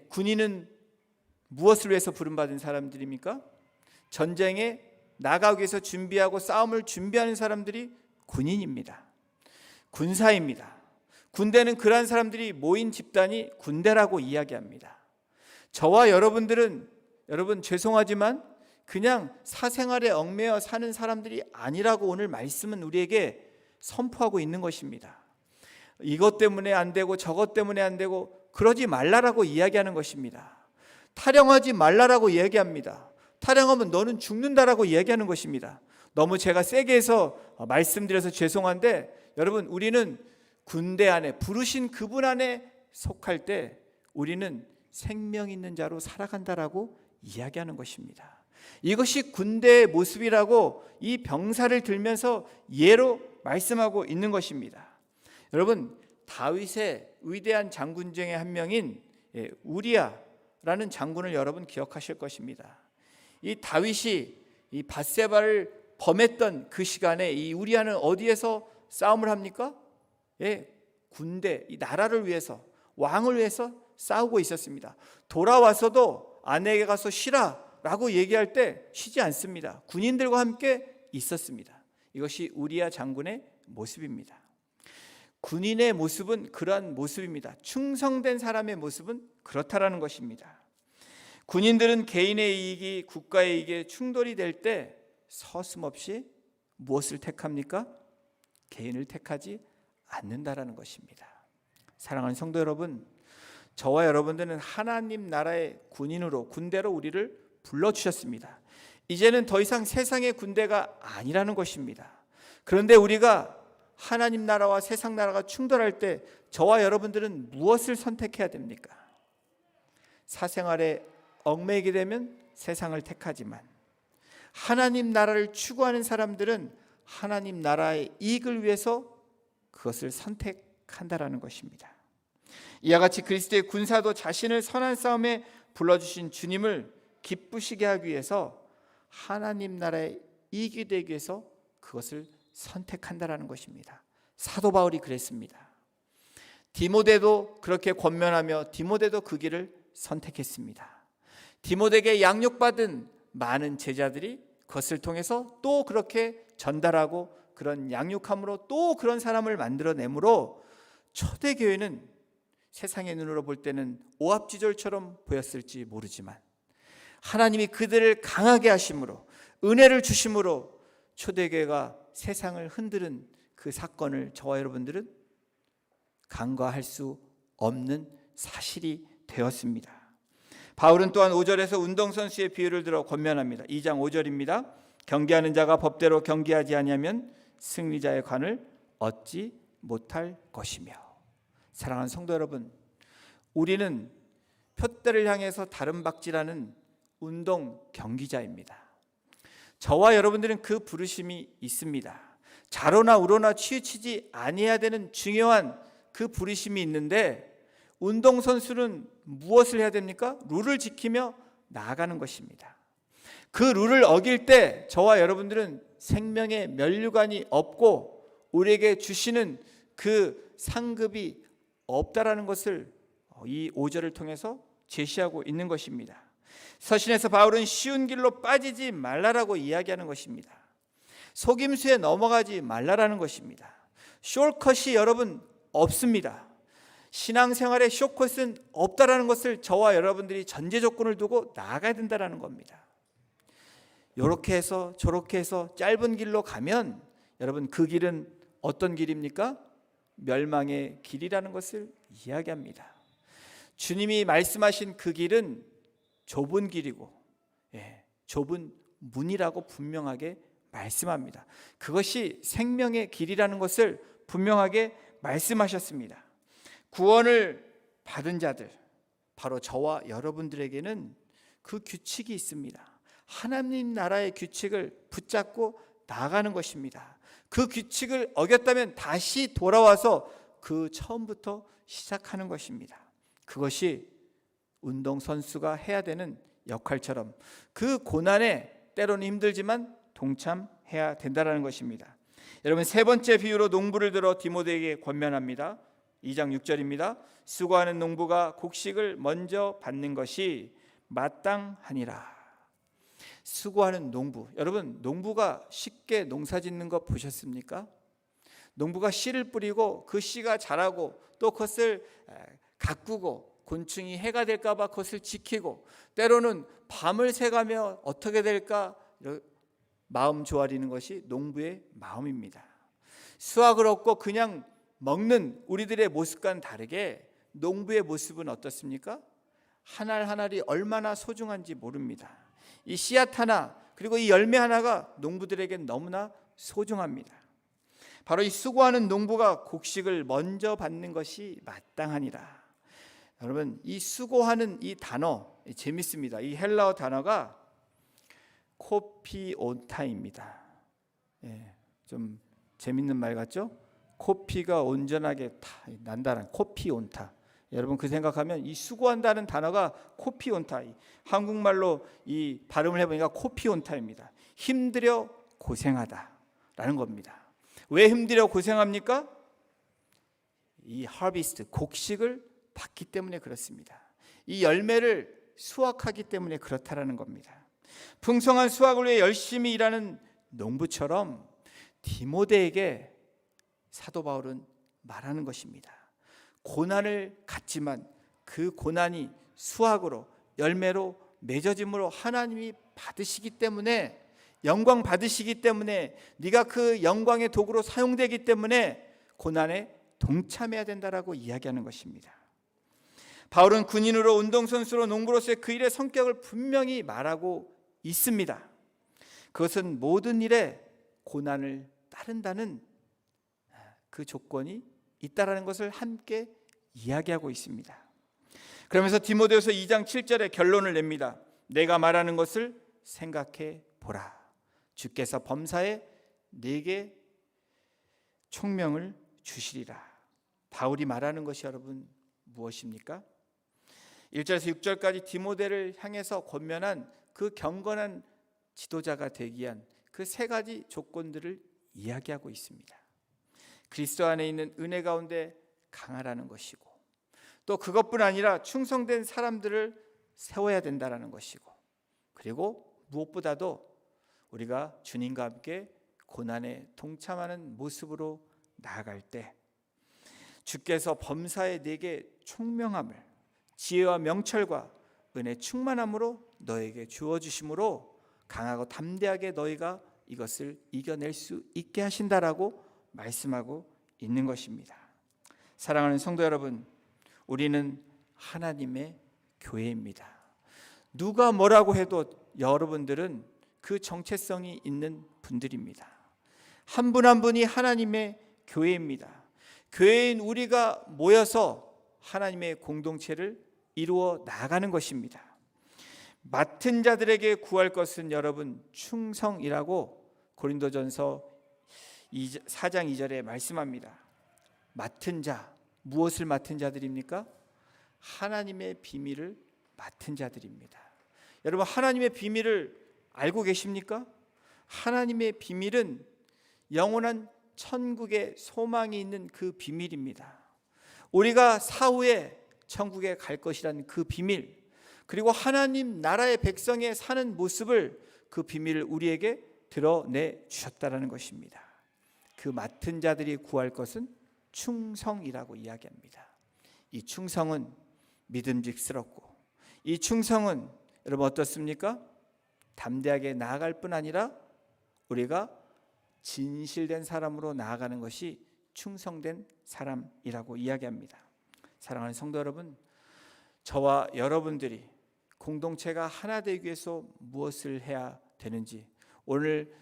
군인은 무엇을 위해서 부름받은 사람들입니까? 전쟁에 나가기 위해서 준비하고 싸움을 준비하는 사람들이 군인입니다. 군사입니다. 군대는 그러한 사람들이 모인 집단이 군대라고 이야기합니다. 저와 여러분들은, 여러분 죄송하지만 그냥 사생활에 얽매여 사는 사람들이 아니라고 오늘 말씀은 우리에게 선포하고 있는 것입니다. 이것 때문에 안 되고 저것 때문에 안 되고 그러지 말라라고 이야기하는 것입니다. 탈영하지 말라라고 이야기합니다. 탈영하면 너는 죽는다라고 이야기하는 것입니다. 너무 제가 세게 해서 말씀드려서 죄송한데, 여러분, 우리는 군대 안에, 부르신 그분 안에 속할 때 우리는 생명 있는 자로 살아간다라고 이야기하는 것입니다. 이것이 군대의 모습이라고 이 병사를 들면서 예로 말씀하고 있는 것입니다. 여러분, 다윗의 위대한 장군 중에 한 명인 우리아라는 장군을 여러분 기억하실 것입니다. 이 다윗이 이 밧세바를 범했던 그 시간에 이 우리아는 어디에서 싸움을 합니까? 군대, 이 나라를 위해서, 왕을 위해서 싸우고 있었습니다. 돌아와서도 아내에게 가서 쉬라라고 얘기할 때 쉬지 않습니다. 군인들과 함께 있었습니다. 이것이 우리아 장군의 모습입니다. 군인의 모습은 그러한 모습입니다. 충성된 사람의 모습은 그렇다라는 것입니다. 군인들은 개인의 이익이 국가의 이익에 충돌이 될 때 서슴없이 무엇을 택합니까? 개인을 택하지 않는다라는 것입니다. 사랑하는 성도 여러분, 저와 여러분들은 하나님 나라의 군인으로, 군대로 우리를 불러주셨습니다. 이제는 더 이상 세상의 군대가 아니라는 것입니다. 그런데 우리가 하나님 나라와 세상 나라가 충돌할 때 저와 여러분들은 무엇을 선택해야 됩니까? 사생활에 얽매이게 되면 세상을 택하지만, 하나님 나라를 추구하는 사람들은 하나님 나라의 이익을 위해서 그것을 선택한다라는 것입니다. 이와 같이 그리스도의 군사도 자신을 선한 싸움에 불러주신 주님을 기쁘시게 하기 위해서 하나님 나라의 이익이 되기 위해서 그것을 선택한다라는 것입니다. 사도 바울이 그랬습니다. 디모데도 그렇게 권면하며 디모데도 그 길을 선택했습니다. 디모데에게 양육받은 많은 제자들이 그것을 통해서 또 그렇게 전달하고 그런 양육함으로 또 그런 사람을 만들어내므로 초대교회는 세상의 눈으로 볼 때는 오합지졸처럼 보였을지 모르지만 하나님이 그들을 강하게 하심으로, 은혜를 주심으로 초대교회가 세상을 흔드는 그 사건을 저와 여러분들은 간과할 수 없는 사실이 되었습니다. 바울은 또한 5절에서 운동선수의 비유를 들어 권면합니다. 2장 5절입니다. 경기하는 자가 법대로 경기하지 아니하면 승리자의 관을 얻지 못할 것이며. 사랑하는 성도 여러분, 우리는 표대를 향해서 다름박질하는 운동 경기자입니다. 저와 여러분들은 그 부르심이 있습니다. 좌로나 우로나 치우치지 아니해야 되는 중요한 그 부르심이 있는데, 운동선수는 무엇을 해야 됩니까? 룰을 지키며 나아가는 것입니다. 그 룰을 어길 때 저와 여러분들은 생명의 면류관이 없고 우리에게 주시는 그 상급이 없다라는 것을 이 5절을 통해서 제시하고 있는 것입니다. 서신에서 바울은 쉬운 길로 빠지지 말라라고 이야기하는 것입니다. 속임수에 넘어가지 말라라는 것입니다. 숏컷이 여러분 없습니다. 신앙생활에 숏컷은 없다라는 것을 저와 여러분들이 전제 조건을 두고 나아가야 된다는 겁니다. 이렇게 해서 저렇게 해서 짧은 길로 가면 여러분 그 길은 어떤 길입니까? 멸망의 길이라는 것을 이야기합니다. 주님이 말씀하신 그 길은 좁은 길이고 좁은 문이라고 분명하게 말씀합니다. 그것이 생명의 길이라는 것을 분명하게 말씀하셨습니다. 구원을 받은 자들, 바로 저와 여러분들에게는 그 규칙이 있습니다. 하나님 나라의 규칙을 붙잡고 나아가는 것입니다. 그 규칙을 어겼다면 다시 돌아와서 그 처음부터 시작하는 것입니다. 그것이 운동선수가 해야 되는 역할처럼 그 고난에 때로는 힘들지만 동참해야 된다는 것입니다. 여러분, 세 번째 비유로 농부를 들어 디모데에게 권면합니다. 2장 6절입니다. 수고하는 농부가 곡식을 먼저 받는 것이 마땅하니라. 수고하는 농부, 여러분, 농부가 쉽게 농사 짓는 거 보셨습니까? 농부가 씨를 뿌리고 그 씨가 자라고 또 그것을 가꾸고 곤충이 해가 될까 봐 그것을 지키고 때로는 밤을 새가며 어떻게 될까 마음 조아리는 것이 농부의 마음입니다. 수확을 얻고 그냥 먹는 우리들의 모습과는 다르게 농부의 모습은 어떻습니까? 한 알 한 알이 얼마나 소중한지 모릅니다. 이 씨앗 하나 그리고 이 열매 하나가 농부들에겐 너무나 소중합니다. 바로 이 수고하는 농부가 곡식을 먼저 받는 것이 마땅하니라. 여러분, 이 수고하는 이 단어 재밌습니다. 이 헬라어 단어가 코피온타입니다. 좀 재밌는 말 같죠? 코피가 온전하게 난다는 코피온타. 여러분, 그 생각하면 이 수고한다는 단어가 코피온타, 한국말로 이 발음을 해보니까 코피온타입니다. 힘들여 고생하다라는 겁니다. 왜 힘들여 고생합니까? 이 하비스트, 곡식을 받기 때문에 그렇습니다. 이 열매를 수확하기 때문에 그렇다라는 겁니다. 풍성한 수확을 위해 열심히 일하는 농부처럼 디모데에게 사도 바울은 말하는 것입니다. 고난을 갖지만 그 고난이 수확으로 열매로 맺어짐으로 하나님이 받으시기 때문에, 영광 받으시기 때문에, 네가 그 영광의 도구로 사용되기 때문에 고난에 동참해야 된다라고 이야기하는 것입니다. 바울은 군인으로, 운동선수로, 농부로서의 그 일의 성격을 분명히 말하고 있습니다. 그것은 모든 일에 고난을 따른다는 그 조건이 있다라는 것을 함께 이야기하고 있습니다. 그러면서 디모데후서 2장 7절에 결론을 냅니다. 내가 말하는 것을 생각해 보라. 주께서 범사에 네게 총명을 주시리라. 바울이 말하는 것이 여러분 무엇입니까? 1절에서 6절까지 디모데를 향해서 권면한 그 경건한 지도자가 되기 위한 그 세 가지 조건들을 이야기하고 있습니다. 그리스도 안에 있는 은혜 가운데 강하라는 것이고, 또 그것뿐 아니라 충성된 사람들을 세워야 된다는 것이고, 그리고 무엇보다도 우리가 주님과 함께 고난에 동참하는 모습으로 나아갈 때 주께서 범사에 네게 총명함을, 지혜와 명철과 은혜 충만함으로 너에게 주어주심으로 강하고 담대하게 너희가 이것을 이겨낼 수 있게 하신다라고 말씀하고 있는 것입니다. 사랑하는 성도 여러분, 우리는 하나님의 교회입니다. 누가 뭐라고 해도 여러분들은 그 정체성이 있는 분들입니다. 한 분 한 분이 하나님의 교회입니다. 교회인 우리가 모여서 하나님의 공동체를 이루어 나가는 것입니다. 맡은 자들에게 구할 것은 여러분 충성이라고 고린도전서 4장 2절에 말씀합니다. 맡은 자, 무엇을 맡은 자들입니까? 하나님의 비밀을 맡은 자들입니다. 여러분, 하나님의 비밀을 알고 계십니까? 하나님의 비밀은 영원한 천국의 소망이 있는 그 비밀입니다. 우리가 사후에 천국에 갈 것이라는 그 비밀, 그리고 하나님 나라의 백성의 사는 모습을, 그 비밀을 우리에게 드러내 주셨다는 것입니다. 그 맡은 자들이 구할 것은 충성이라고 이야기합니다. 이 충성은 믿음직스럽고, 이 충성은 여러분 어떻습니까? 담대하게 나아갈 뿐 아니라 우리가 진실된 사람으로 나아가는 것이 충성된 사람이라고 이야기합니다. 사랑하는 성도 여러분, 저와 여러분들이 공동체가 하나 되기 위해서 무엇을 해야 되는지 오늘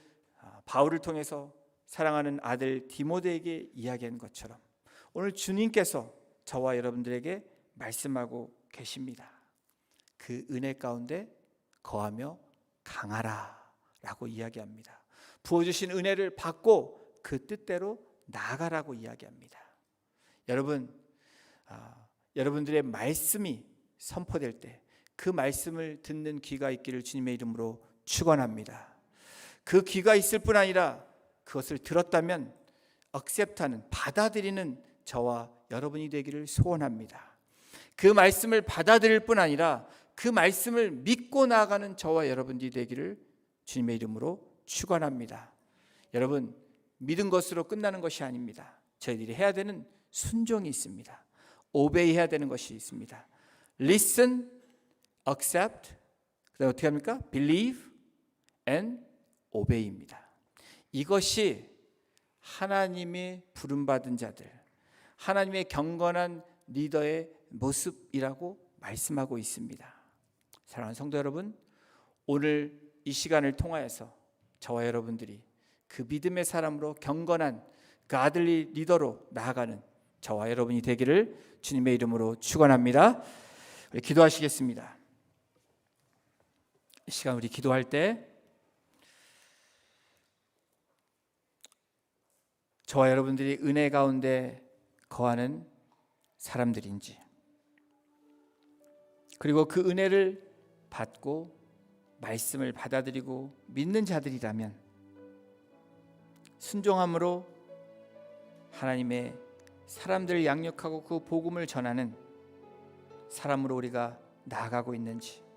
바울을 통해서 사랑하는 아들 디모데에게 이야기한 것처럼 오늘 주님께서 저와 여러분들에게 말씀하고 계십니다. 그 은혜 가운데 거하며 강하라 라고 이야기합니다. 부어주신 은혜를 받고 그 뜻대로 나아가라고 이야기합니다. 여러분, 여러분들의 말씀이 선포될 때 그 말씀을 듣는 귀가 있기를 주님의 이름으로 축원합니다. 그 귀가 있을 뿐 아니라 그것을 들었다면 accept하는, 받아들이는 저와 여러분이 되기를 소원합니다. 그 말씀을 받아들일 뿐 아니라 그 말씀을 믿고 나아가는 저와 여러분이 되기를 주님의 이름으로 축원합니다. 여러분, 믿은 것으로 끝나는 것이 아닙니다. 저희들이 해야 되는 순종이 있습니다. obey 해야 되는 것이 있습니다. listen, accept, 그다음 어떻게 합니까? believe and obey입니다. 이것이 하나님의 부름받은 자들, 하나님의 경건한 리더의 모습이라고 말씀하고 있습니다. 사랑하는 성도 여러분, 오늘 이 시간을 통하여서 저와 여러분들이 그 믿음의 사람으로 경건한 그 아들리 리더로 나아가는 저와 여러분이 되기를 주님의 이름으로 축원합니다. 우리 기도하시겠습니다. 이 시간 우리 기도할 때 저와 여러분들이 은혜 가운데 거하는 사람들인지, 그리고 그 은혜를 받고 말씀을 받아들이고 믿는 자들이라면 순종함으로 하나님의 사람들을 양육하고 그 복음을 전하는 사람으로 우리가 나아가고 있는지,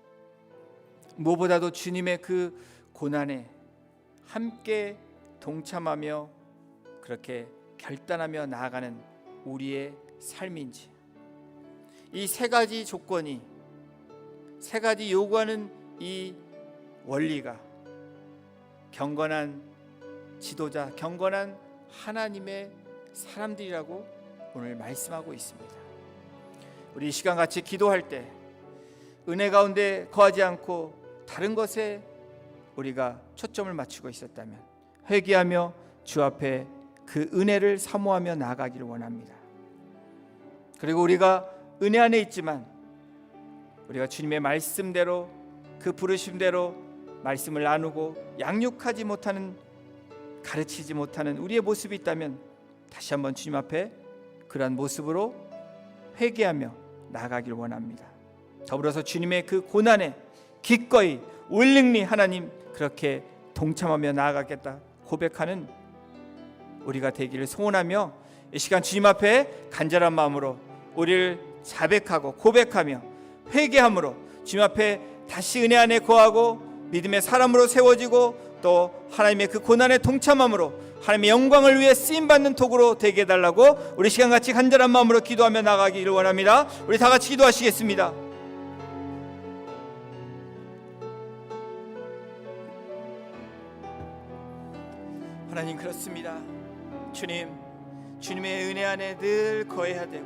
무엇보다도 주님의 그 고난에 함께 동참하며 그렇게 결단하며 나아가는 우리의 삶인지, 이 세 가지 조건이, 세 가지 요구하는 이 원리가 경건한 지도자, 경건한 하나님의 사람들이라고 오늘 말씀하고 있습니다. 우리 이 시간 같이 기도할 때 은혜 가운데 거하지 않고 다른 것에 우리가 초점을 맞추고 있었다면 회개하며 주 앞에 그 은혜를 사모하며 나아가기를 원합니다. 그리고 우리가 은혜 안에 있지만 우리가 주님의 말씀대로 그 부르심대로 말씀을 나누고 양육하지 못하는, 가르치지 못하는 우리의 모습이 있다면 다시 한번 주님 앞에 그러한 모습으로 회개하며 나아가기를 원합니다. 더불어서 주님의 그 고난에 기꺼이 willingly 하나님 그렇게 동참하며 나아가겠다 고백하는 우리가 되기를 소원하며 이 시간 주님 앞에 간절한 마음으로 우리를 자백하고 고백하며 회개함으로 주님 앞에 다시 은혜 안에 거하고 믿음의 사람으로 세워지고 또 하나님의 그 고난에 동참함으로 하나님의 영광을 위해 쓰임받는 도구로 되게 해달라고 우리 시간 같이 간절한 마음으로 기도하며 나가기를 원합니다. 우리 다 같이 기도하시겠습니다. 하나님, 그렇습니다. 주님, 주님의 은혜 안에 늘 거해야 되고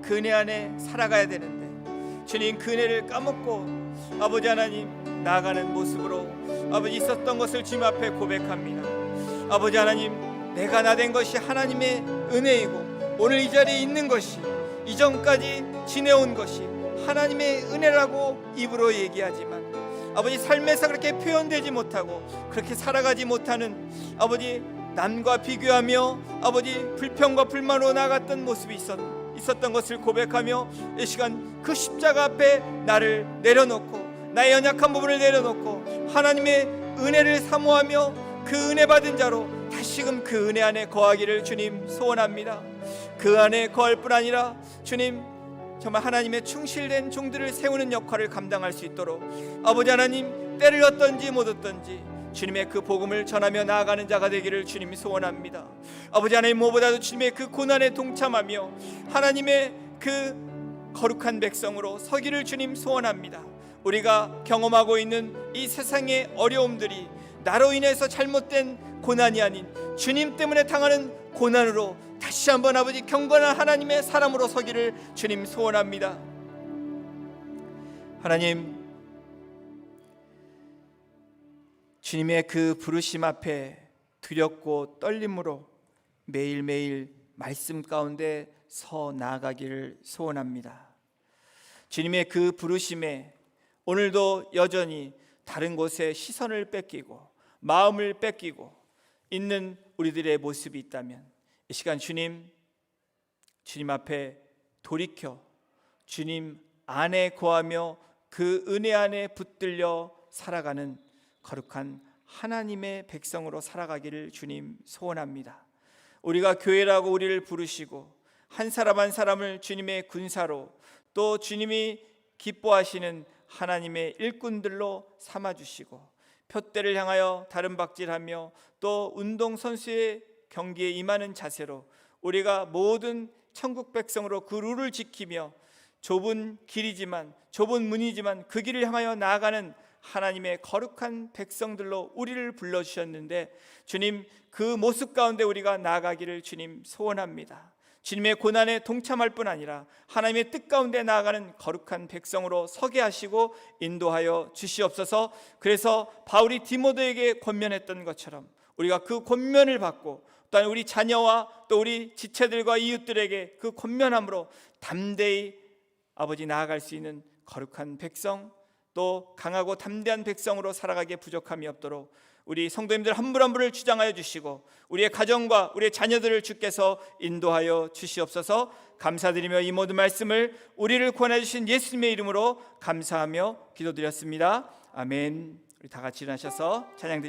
그 은혜 안에 살아가야 되는데 주님, 그 은혜를 까먹고 아버지 하나님 나아가는 모습으로 아버지 있었던 것을 주님 앞에 고백합니다. 아버지 하나님, 내가 나된 것이 하나님의 은혜이고 오늘 이 자리에 있는 것이 이전까지 지내온 것이 하나님의 은혜라고 입으로 얘기하지만 아버지 삶에서 그렇게 표현되지 못하고 그렇게 살아가지 못하는 아버지 남과 비교하며 아버지 불평과 불만으로 나갔던 모습이 있었던 것을 고백하며 이 시간 그 십자가 앞에 나를 내려놓고 나의 연약한 부분을 내려놓고 하나님의 은혜를 사모하며 그 은혜 받은 자로 다시금 그 은혜 안에 거하기를 주님 소원합니다. 그 안에 거할 뿐 아니라 주님 정말 하나님의 충실된 종들을 세우는 역할을 감당할 수 있도록 아버지 하나님 때를 얻든지 못 얻든지 주님의 그 복음을 전하며 나아가는 자가 되기를 주님이 소원합니다. 아버지 하나님, 무엇보다도 주님의 그 고난에 동참하며 하나님의 그 거룩한 백성으로 서기를 주님 소원합니다. 우리가 경험하고 있는 이 세상의 어려움들이 나로 인해서 잘못된 고난이 아닌 주님 때문에 당하는 고난으로 다시 한번 아버지 경건한 하나님의 사람으로 서기를 주님 소원합니다. 하나님, 주님의 그 부르심 앞에 두렵고 떨림으로 매일매일 말씀 가운데 서 나아가기를 소원합니다. 주님의 그 부르심에 오늘도 여전히 다른 곳에 시선을 뺏기고 마음을 뺏기고 있는 우리들의 모습이 있다면 이 시간 주님 앞에 돌이켜 주님 안에 거하며 그 은혜 안에 붙들려 살아가는 거룩한 하나님의 백성으로 살아가기를 주님 소원합니다. 우리가 교회라고 우리를 부르시고 한 사람 한 사람을 주님의 군사로 또 주님이 기뻐하시는 하나님의 일꾼들로 삼아주시고 푯대를 향하여 다름박질하며 또 운동선수의 경기에 임하는 자세로 우리가 모든 천국 백성으로 그 룰을 지키며 좁은 길이지만 좁은 문이지만 그 길을 향하여 나아가는 하나님의 거룩한 백성들로 우리를 불러주셨는데 주님 그 모습 가운데 우리가 나아가기를 주님 소원합니다. 주님의 고난에 동참할 뿐 아니라 하나님의 뜻 가운데 나아가는 거룩한 백성으로 서게 하시고 인도하여 주시옵소서. 그래서 바울이 디모데에게 권면했던 것처럼 우리가 그 권면을 받고 또한 우리 자녀와 또 우리 지체들과 이웃들에게 그 권면함으로 담대히 아버지 나아갈 수 있는 거룩한 백성 또 강하고 담대한 백성으로 살아가기에 부족함이 없도록 우리 성도님들 한 분 한 분을 주장하여 주시고 우리의 가정과 우리의 자녀들을 주께서 인도하여 주시옵소서. 감사드리며 이 모든 말씀을 우리를 구원해 주신 예수님의 이름으로 감사하며 기도드렸습니다. 아멘. 우리 다 같이 일어나셔서 찬양 드리겠습니다.